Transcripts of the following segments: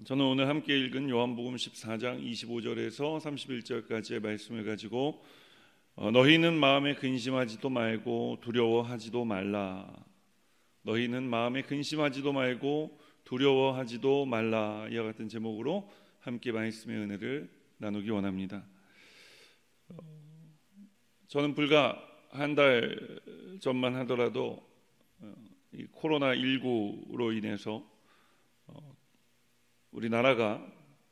저는 오늘 함께 읽은 요한복음 14장 25절에서 31절까지의 말씀을 가지고 너희는 마음에 근심하지도 말고 두려워하지도 말라. 너희는 마음에 근심하지도 말고 두려워하지도 말라. 이와 같은 제목으로 함께 말씀의 은혜를 나누기 원합니다. 저는 불과 한 달 전만 하더라도 이 코로나19로 인해서 우리나라가,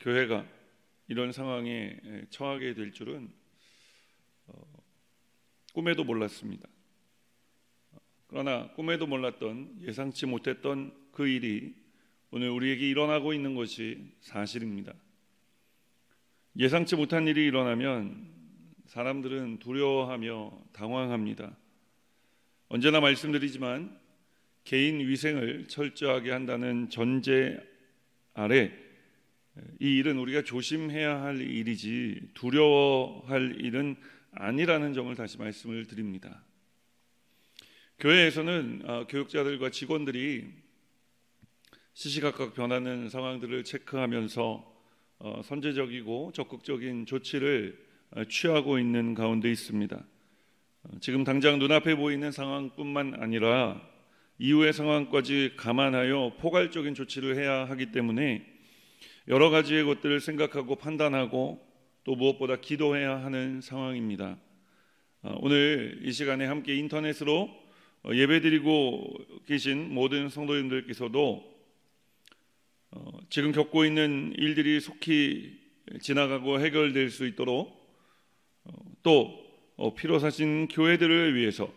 교회가 이런 상황에 처하게 될 줄은 꿈에도 몰랐습니다. 그러나 꿈에도 몰랐던, 예상치 못했던 그 일이 오늘 우리에게 일어나고 있는 것이 사실입니다. 예상치 못한 일이 일어나면 사람들은 두려워하며 당황합니다. 언제나 말씀드리지만 개인 위생을 철저하게 한다는 전제 아래 이 일은 우리가 조심해야 할 일이지 두려워할 일은 아니라는 점을 다시 말씀을 드립니다. 교회에서는 교육자들과 직원들이 시시각각 변하는 상황들을 체크하면서 선제적이고 적극적인 조치를 취하고 있는 가운데 있습니다. 지금 당장 눈앞에 보이는 상황뿐만 아니라 이후의 상황까지 감안하여 포괄적인 조치를 해야 하기 때문에 여러 가지의 것들을 생각하고 판단하고 또 무엇보다 기도해야 하는 상황입니다. 오늘 이 시간에 함께 인터넷으로 예배드리고 계신 모든 성도님들께서도 지금 겪고 있는 일들이 속히 지나가고 해결될 수 있도록 또 피로 사신 교회들을 위해서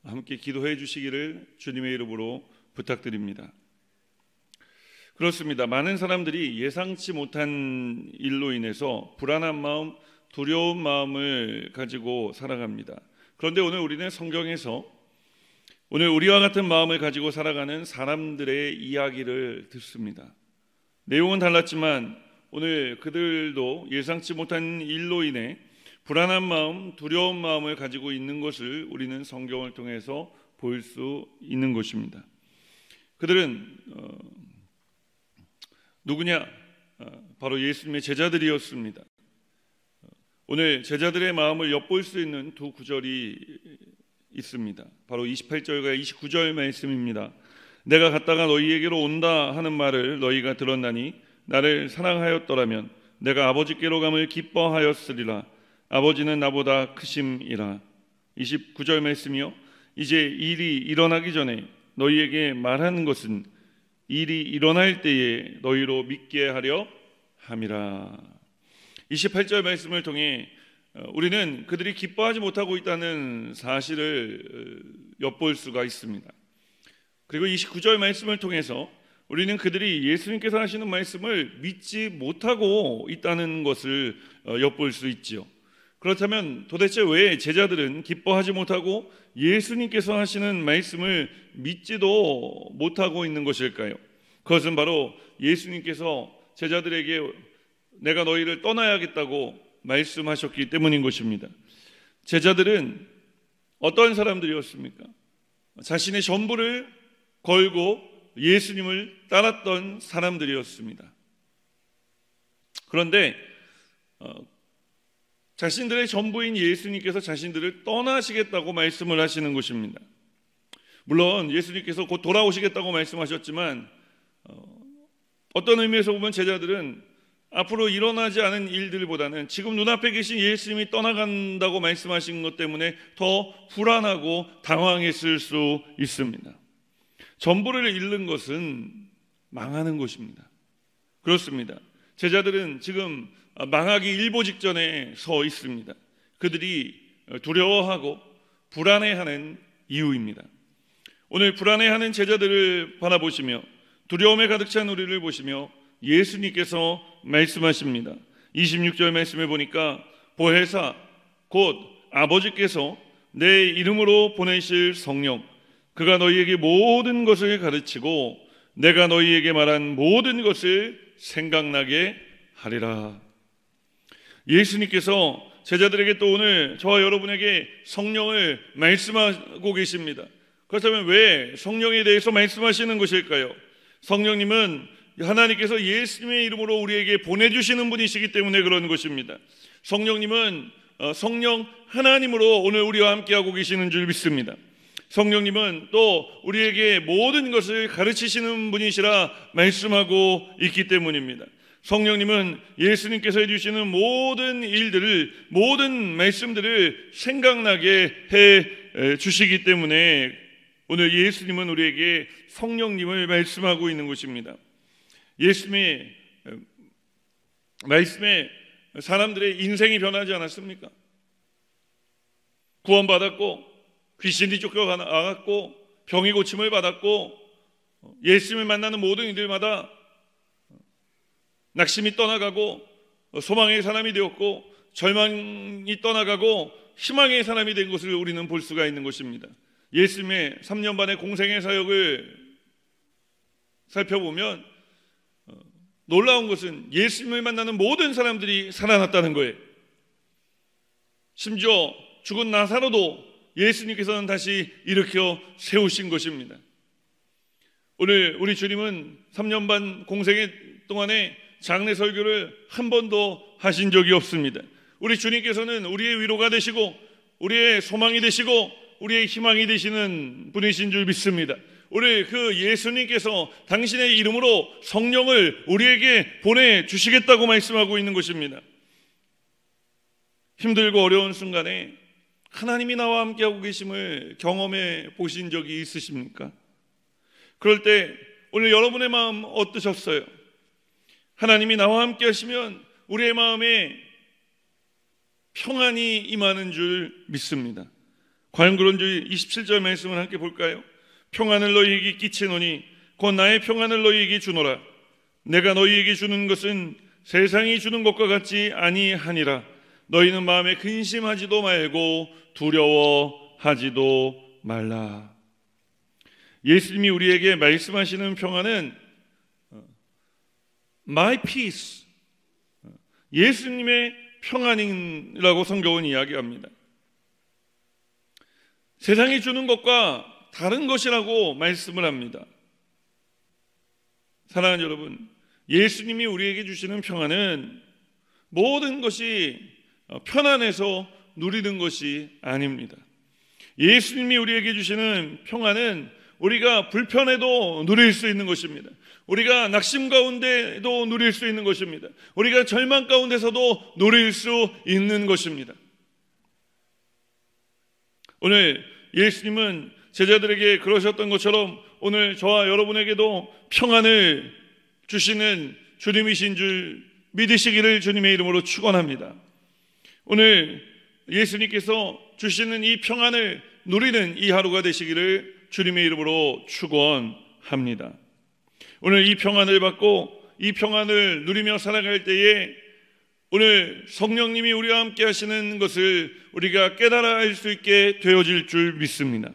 함께 기도해 주시기를 주님의 이름으로 부탁드립니다. 그렇습니다. 많은 사람들이 예상치 못한 일로 인해서 불안한 마음, 두려운 마음을 가지고 살아갑니다. 그런데 오늘 우리는 성경에서 오늘 우리와 같은 마음을 가지고 살아가는 사람들의 이야기를 듣습니다. 내용은 달랐지만 오늘 그들도 예상치 못한 일로 인해 불안한 마음, 두려운 마음을 가지고 있는 것을 우리는 성경을 통해서 볼 수 있는 것입니다. 그들은 누구냐? 바로 예수님의 제자들이었습니다. 오늘 제자들의 마음을 엿볼 수 있는 두 구절이 있습니다. 바로 28절과 29절 말씀입니다. 내가 갔다가 너희에게로 온다 하는 말을 너희가 들었나니 나를 사랑하였더라면 내가 아버지께로 감을 기뻐하였으리라. 아버지는 나보다 크심이라. 29절 말씀이요. 이제 일이 일어나기 전에 너희에게 말하는 것은 일이 일어날 때에 너희로 믿게 하려 함이라. 28절 말씀을 통해 우리는 그들이 기뻐하지 못하고 있다는 사실을 엿볼 수가 있습니다. 그리고 29절 말씀을 통해서 우리는 그들이 예수님께서 하시는 말씀을 믿지 못하고 있다는 것을 엿볼 수 있지요. 그렇다면 도대체 왜 제자들은 기뻐하지 못하고 예수님께서 하시는 말씀을 믿지도 못하고 있는 것일까요? 그것은 바로 예수님께서 제자들에게 내가 너희를 떠나야겠다고 말씀하셨기 때문인 것입니다. 제자들은 어떤 사람들이었습니까? 자신의 전부를 걸고 예수님을 따랐던 사람들이었습니다. 그런데 자신들의 전부인 예수님께서 자신들을 떠나시겠다고 말씀을 하시는 것입니다. 물론 예수님께서 곧 돌아오시겠다고 말씀하셨지만 어떤 의미에서 보면 제자들은 앞으로 일어나지 않은 일들보다는 지금 눈앞에 계신 예수님이 떠나간다고 말씀하신 것 때문에 더 불안하고 당황했을 수 있습니다. 전부를 잃는 것은 망하는 것입니다. 그렇습니다. 제자들은 지금 망하기 일보 직전에 서 있습니다. 그들이 두려워하고 불안해하는 이유입니다. 오늘 불안해하는 제자들을 바라보시며 두려움에 가득 찬 우리를 보시며 예수님께서 말씀하십니다. 26절 말씀에 보니까 보혜사 곧 아버지께서 내 이름으로 보내실 성령 그가 너희에게 모든 것을 가르치고 내가 너희에게 말한 모든 것을 생각나게 하리라. 예수님께서 제자들에게 또 오늘 저와 여러분에게 성령을 말씀하고 계십니다. 그렇다면 왜 성령에 대해서 말씀하시는 것일까요? 성령님은 하나님께서 예수님의 이름으로 우리에게 보내주시는 분이시기 때문에 그런 것입니다. 성령님은 성령 하나님으로 오늘 우리와 함께하고 계시는 줄 믿습니다. 성령님은 또 우리에게 모든 것을 가르치시는 분이시라 말씀하고 있기 때문입니다. 성령님은 예수님께서 해주시는 모든 일들을, 모든 말씀들을 생각나게 해 주시기 때문에 오늘 예수님은 우리에게 성령님을 말씀하고 있는 것입니다. 예수님의 말씀에 사람들의 인생이 변하지 않았습니까? 구원받았고 귀신이 쫓겨나갔고 병이 고침을 받았고 예수님을 만나는 모든 이들마다 낙심이 떠나가고 소망의 사람이 되었고 절망이 떠나가고 희망의 사람이 된 것을 우리는 볼 수가 있는 것입니다. 예수님의 3년 반의 공생의 사역을 살펴보면 놀라운 것은 예수님을 만나는 모든 사람들이 살아났다는 거예요. 심지어 죽은 나사로도 예수님께서는 다시 일으켜 세우신 것입니다. 오늘 우리 주님은 3년 반 공생의 동안에 장례 설교를 한 번도 하신 적이 없습니다. 우리 주님께서는 우리의 위로가 되시고 우리의 소망이 되시고 우리의 희망이 되시는 분이신 줄 믿습니다. 오늘 그 예수님께서 당신의 이름으로 성령을 우리에게 보내주시겠다고 말씀하고 있는 것입니다. 힘들고 어려운 순간에 하나님이 나와 함께하고 계심을 경험해 보신 적이 있으십니까? 그럴 때 오늘 여러분의 마음 어떠셨어요? 하나님이 나와 함께 하시면 우리의 마음에 평안이 임하는 줄 믿습니다. 과연 그런지 27절 말씀을 함께 볼까요? 평안을 너희에게 끼치노니 곧 나의 평안을 너희에게 주노라. 내가 너희에게 주는 것은 세상이 주는 것과 같지 아니하니라. 너희는 마음에 근심하지도 말고 두려워하지도 말라. 예수님이 우리에게 말씀하시는 평안은 My peace, 예수님의 평안이라고 성경은 이야기합니다. 세상이 주는 것과 다른 것이라고 말씀을 합니다. 사랑하는 여러분, 예수님이 우리에게 주시는 평안은 모든 것이 편안해서 누리는 것이 아닙니다. 예수님이 우리에게 주시는 평안은 우리가 불편해도 누릴 수 있는 것입니다. 우리가 낙심 가운데도 누릴 수 있는 것입니다. 우리가 절망 가운데서도 누릴 수 있는 것입니다. 오늘 예수님은 제자들에게 그러셨던 것처럼 오늘 저와 여러분에게도 평안을 주시는 주님이신 줄 믿으시기를 주님의 이름으로 축원합니다. 오늘 예수님께서 주시는 이 평안을 누리는 이 하루가 되시기를 주님의 이름으로 축원합니다. 오늘 이 평안을 받고 이 평안을 누리며 살아갈 때에 오늘 성령님이 우리와 함께 하시는 것을 우리가 깨달아 알 수 있게 되어질 줄 믿습니다.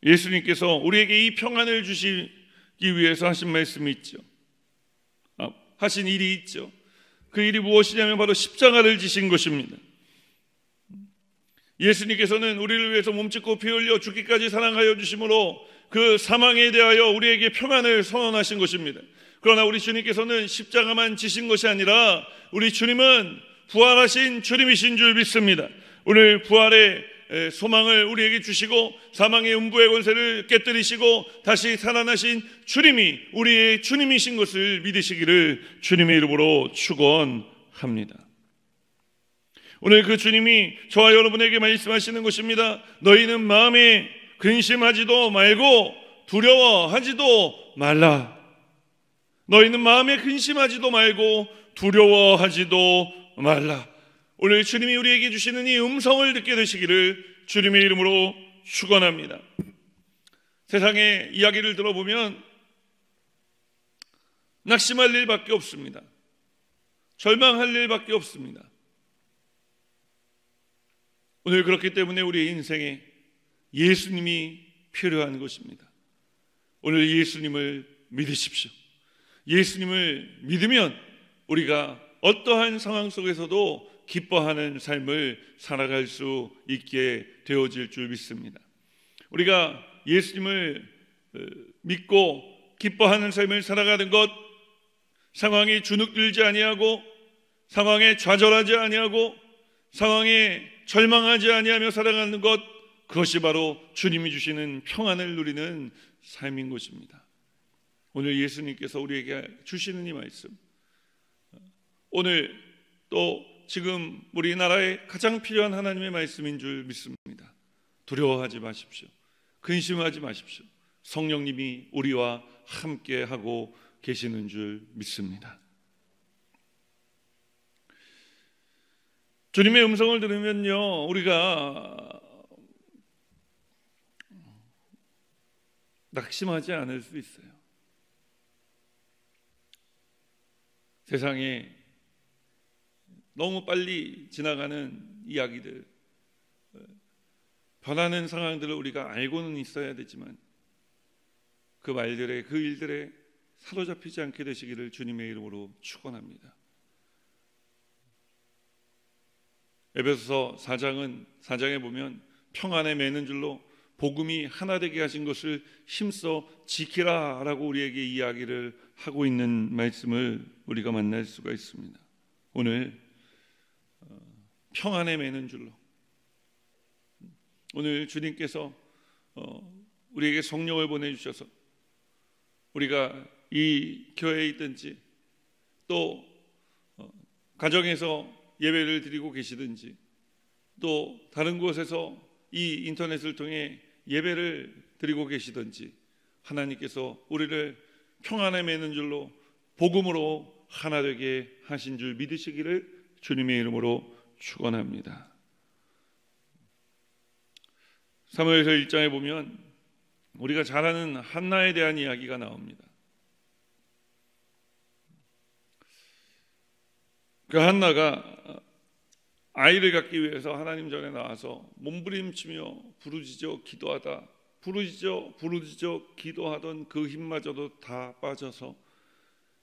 예수님께서 우리에게 이 평안을 주시기 위해서 하신 말씀이 있죠. 하신 일이 있죠. 그 일이 무엇이냐면 바로 십자가를 지신 것입니다. 예수님께서는 우리를 위해서 몸짓고 피 흘려 죽기까지 사랑하여 주심으로 그 사망에 대하여 우리에게 평안을 선언하신 것입니다. 그러나 우리 주님께서는 십자가만 지신 것이 아니라 우리 주님은 부활하신 주님이신 줄 믿습니다. 오늘 부활의 소망을 우리에게 주시고 사망의 음부의 권세를 깨뜨리시고 다시 살아나신 주님이 우리의 주님이신 것을 믿으시기를 주님의 이름으로 축원합니다. 오늘 그 주님이 저와 여러분에게 말씀하시는 것입니다. 너희는 마음에 근심하지도 말고 두려워하지도 말라. 너희는 마음에 근심하지도 말고 두려워하지도 말라. 오늘 주님이 우리에게 주시는 이 음성을 듣게 되시기를 주님의 이름으로 축원합니다. 세상의 이야기를 들어보면 낙심할 일밖에 없습니다. 절망할 일밖에 없습니다. 오늘 그렇기 때문에 우리의 인생에 예수님이 필요한 것입니다. 오늘 예수님을 믿으십시오. 예수님을 믿으면 우리가 어떠한 상황 속에서도 기뻐하는 삶을 살아갈 수 있게 되어질 줄 믿습니다. 우리가 예수님을 믿고 기뻐하는 삶을 살아가는 것, 상황이 주눅들지 아니하고 상황에 좌절하지 아니하고 상황에 절망하지 아니하며 살아가는 것, 그것이 바로 주님이 주시는 평안을 누리는 삶인 것입니다. 오늘 예수님께서 우리에게 주시는 이 말씀, 오늘 또 지금 우리나라에 가장 필요한 하나님의 말씀인 줄 믿습니다. 두려워하지 마십시오. 근심하지 마십시오. 성령님이 우리와 함께 하고 계시는 줄 믿습니다. 주님의 음성을 들으면요, 우리가 낙심하지 않을 수 있어요. 세상에 너무 빨리 지나가는 이야기들, 변하는 상황들을 우리가 알고는 있어야 되지만 그 말들에, 그 일들에 사로잡히지 않게 되시기를 주님의 이름으로 축원합니다. 에베소서 4장에 보면 평안에 매는 줄로 복음이 하나 되게 하신 것을 힘써 지키라 라고 우리에게 이야기를 하고 있는 말씀을 우리가 만날 수가 있습니다. 오늘 평안에 매는 줄로, 오늘 주님께서 우리에게 성령을 보내주셔서 우리가 이 교회에 있든지 또 가정에서 예배를 드리고 계시든지 또 다른 곳에서 이 인터넷을 통해 예배를 드리고 계시든지 하나님께서 우리를 평안에 매는 줄로 복음으로 하나 되게 하신 줄 믿으시기를 주님의 이름으로 축원합니다. 사무엘서 1장에 보면 우리가 잘 아는 한나에 대한 이야기가 나옵니다. 그 한나가 아이를 갖기 위해서 하나님 전에 나와서 몸부림치며 부르짖어 기도하다 부르짖어 기도하던 그 힘마저도 다 빠져서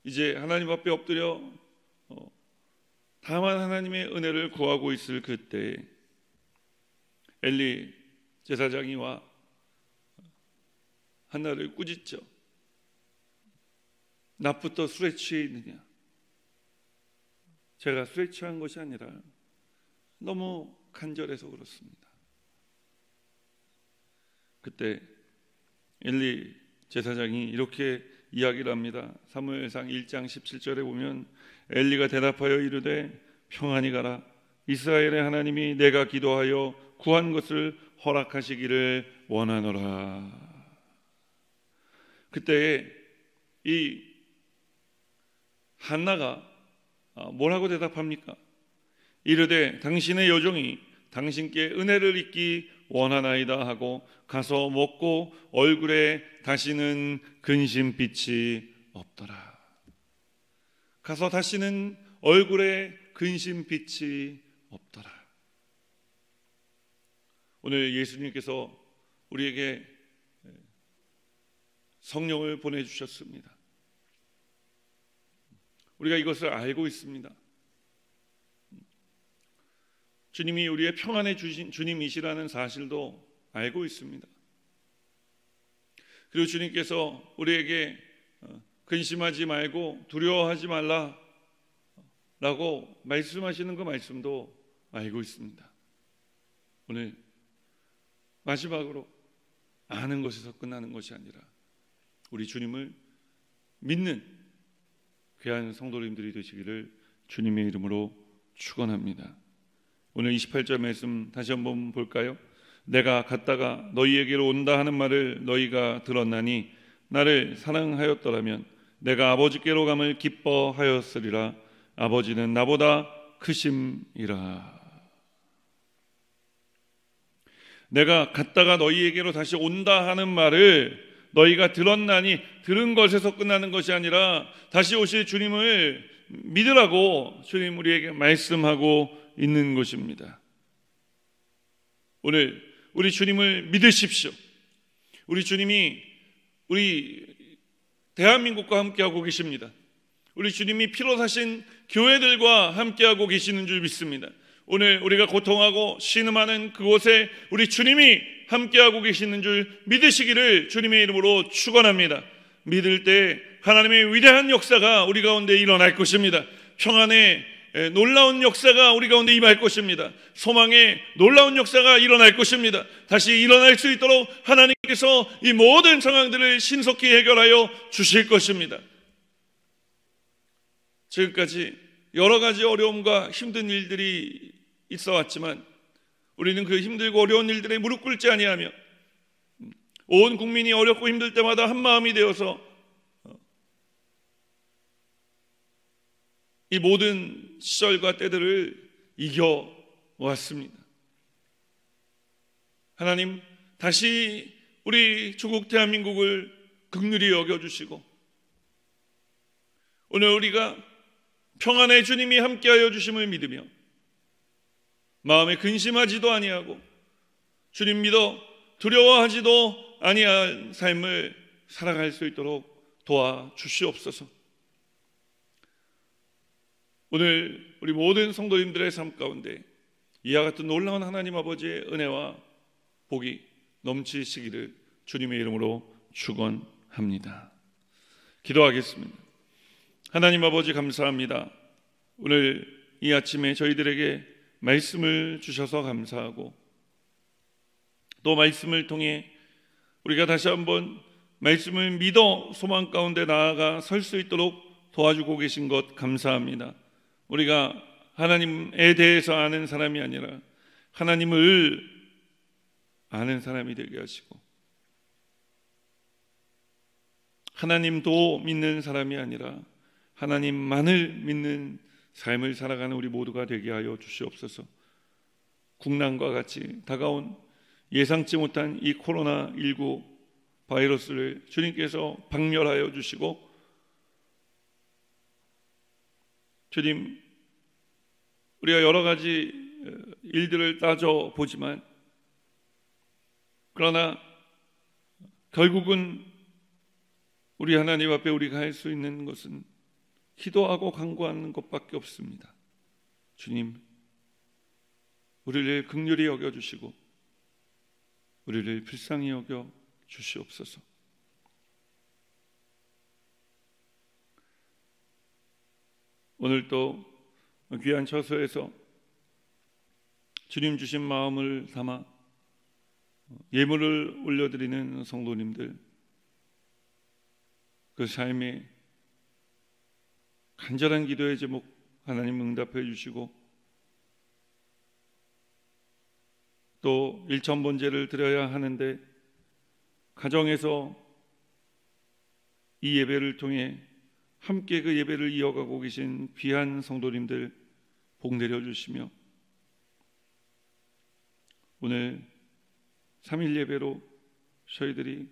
이제 하나님 앞에 엎드려 다만 하나님의 은혜를 구하고 있을 그때 엘리 제사장이 와 한나를 꾸짖죠. 낮부터 술에 취해 있느냐? 제가 술에 취한 것이 아니라 너무 간절해서 그렇습니다. 그때 엘리 제사장이 이렇게 이야기를 합니다. 사무엘상 1장 17절에 보면 엘리가 대답하여 이르되 평안히 가라. 이스라엘의 하나님이 내가 기도하여 구한 것을 허락하시기를 원하노라. 그때 이 한나가 뭐라고 대답합니까? 이르되 당신의 여종이 당신께 은혜를 입기 원하나이다 하고 가서 먹고 얼굴에 다시는 근심빛이 없더라. 가서 다시는 얼굴에 근심빛이 없더라. 오늘 예수님께서 우리에게 성령을 보내주셨습니다. 우리가 이것을 알고 있습니다. 주님이 우리의 평안에 주신 주님이시라는 사실도 알고 있습니다. 그리고 주님께서 우리에게 근심하지 말고 두려워하지 말라 라고 말씀하시는 그 말씀도 알고 있습니다. 오늘 마지막으로 아는 것에서 끝나는 것이 아니라 우리 주님을 믿는 귀한 성도님들이 되시기를 주님의 이름으로 축원합니다. 오늘 28절 말씀 다시 한번 볼까요? 내가 갔다가 너희에게로 온다 하는 말을 너희가 들었나니 나를 사랑하였더라면 내가 아버지께로 감을 기뻐하였으리라. 아버지는 나보다 크심이라. 내가 갔다가 너희에게로 다시 온다 하는 말을 너희가 들었나니, 들은 것에서 끝나는 것이 아니라 다시 오실 주님을 믿으라고 주님 우리에게 말씀하고 있는 것입니다. 오늘 우리 주님을 믿으십시오. 우리 주님이 우리 대한민국과 함께하고 계십니다. 우리 주님이 피로 사신 교회들과 함께하고 계시는 줄 믿습니다. 오늘 우리가 고통하고 신음하는 그곳에 우리 주님이 함께하고 계시는 줄 믿으시기를 주님의 이름으로 축원합니다. 믿을 때 하나님의 위대한 역사가 우리 가운데 일어날 것입니다. 평안의 놀라운 역사가 우리 가운데 임할 것입니다. 소망의 놀라운 역사가 일어날 것입니다. 다시 일어날 수 있도록 하나님께서 이 모든 상황들을 신속히 해결하여 주실 것입니다. 지금까지 여러 가지 어려움과 힘든 일들이 있어 왔지만 우리는 그 힘들고 어려운 일들에 무릎 꿇지 아니하며 온 국민이 어렵고 힘들 때마다 한 마음이 되어서 이 모든 시절과 때들을 이겨왔습니다. 하나님, 다시 우리 조국 대한민국을 긍휼히 여겨주시고 오늘 우리가 평안의 주님이 함께하여 주심을 믿으며 마음에 근심하지도 아니하고 주님 믿어 두려워하지도 아니할 삶을 살아갈 수 있도록 도와주시옵소서. 오늘 우리 모든 성도님들의 삶 가운데 이와 같은 놀라운 하나님 아버지의 은혜와 복이 넘치시기를 주님의 이름으로 축원합니다. 기도하겠습니다. 하나님 아버지 감사합니다. 오늘 이 아침에 저희들에게 말씀을 주셔서 감사하고 또 말씀을 통해 우리가 다시 한번 말씀을 믿어 소망 가운데 나아가 설 수 있도록 도와주고 계신 것 감사합니다. 우리가 하나님에 대해서 아는 사람이 아니라 하나님을 아는 사람이 되게 하시고 하나님도 믿는 사람이 아니라 하나님만을 믿는 삶을 살아가는 우리 모두가 되게 하여 주시옵소서. 국난과 같이 다가온 예상치 못한 이 코로나19 바이러스를 주님께서 박멸하여 주시고 주님, 우리가 여러 가지 일들을 따져보지만 그러나 결국은 우리 하나님 앞에 우리가 할 수 있는 것은 기도하고 간구하는 것밖에 없습니다. 주님, 우리를 긍휼히 여겨주시고 우리를 불쌍히 여겨 주시옵소서. 오늘 또 귀한 처소에서 주님 주신 마음을 담아 예물을 올려드리는 성도님들, 그 삶에 간절한 기도의 제목 하나님 응답해 주시고 또 일천번제를 드려야 하는데 가정에서 이 예배를 통해 함께 그 예배를 이어가고 계신 귀한 성도님들 복 내려주시며 오늘 3일 예배로 저희들이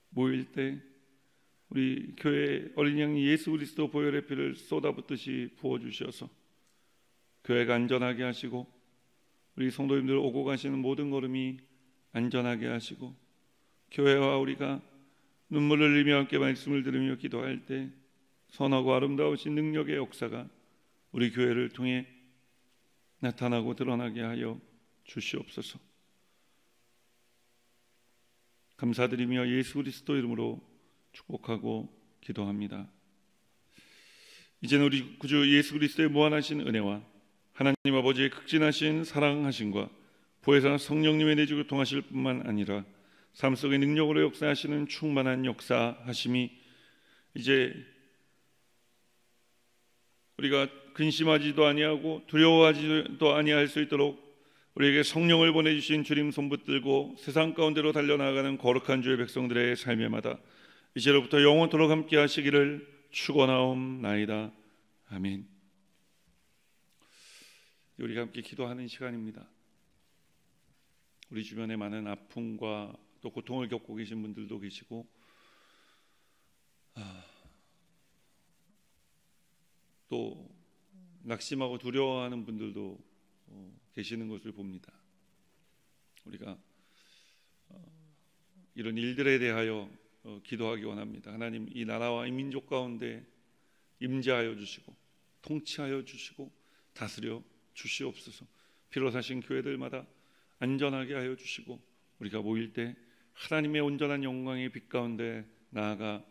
모일 때 우리 교회 어린 양 예수 그리스도 보혈의 피를 쏟아붓듯이 부어주셔서 교회가 안전하게 하시고 우리 성도님들 오고 가시는 모든 걸음이 안전하게 하시고 교회와 우리가 눈물을 흘리며 함께 말씀을 들으며 기도할 때 선하고 아름다우신 능력의 역사가 우리 교회를 통해 나타나고 드러나게 하여 주시옵소서. 감사드리며 예수 그리스도 이름으로 축복하고 기도합니다. 이제는 우리 구주 예수 그리스도의 무한하신 은혜와 하나님 아버지의 극진하신 사랑하심과 보혜사 성령님의 내주를 통하실 뿐만 아니라 삶 속의 능력으로 역사하시는 충만한 역사하심이 이제 우리가 근심하지도 아니하고 두려워하지도 아니할 수 있도록 우리에게 성령을 보내주신 주님 손붙들고 세상 가운데로 달려나가는 거룩한 주의 백성들의 삶에마다 이제로부터 영원토록 함께 하시기를 축원하옵나이다. 아멘. 우리가 함께 기도하는 시간입니다. 우리 주변에 많은 아픔과 또 고통을 겪고 계신 분들도 계시고 또 낙심하고 두려워하는 분들도 계시는 것을 봅니다. 우리가 이런 일들에 대하여 기도하기 원합니다. 하나님, 이 나라와 이 민족 가운데 임재하여 주시고 통치하여 주시고 다스려 주시옵소서. 피로 사신 교회들마다 안전하게 하여 주시고 우리가 모일 때 하나님의 온전한 영광의 빛 가운데 나아가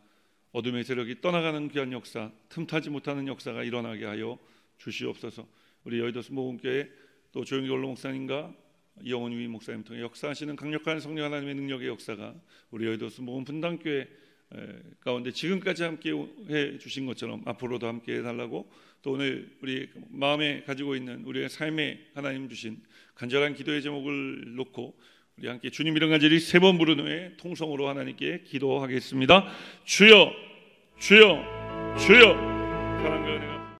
어둠의 세력이 떠나가는 귀한 역사, 틈타지 못하는 역사가 일어나게 하여 주시옵소서. 우리 여의도 수목원교회 또 조영기 원로 목사님과 이영원 유임 목사님 통해 역사하시는 강력한 성령 하나님의 능력의 역사가 우리 여의도 수목원 분당교회 가운데 지금까지 함께 해 주신 것처럼 앞으로도 함께 해달라고, 또 오늘 우리 마음에 가지고 있는 우리의 삶에 하나님 주신 간절한 기도의 제목을 놓고 우리 함께 주님 이름 간절히 3번 부른 후에 통성으로 하나님께 기도하겠습니다. 주여, 주여, 주여. 사랑과 은혜가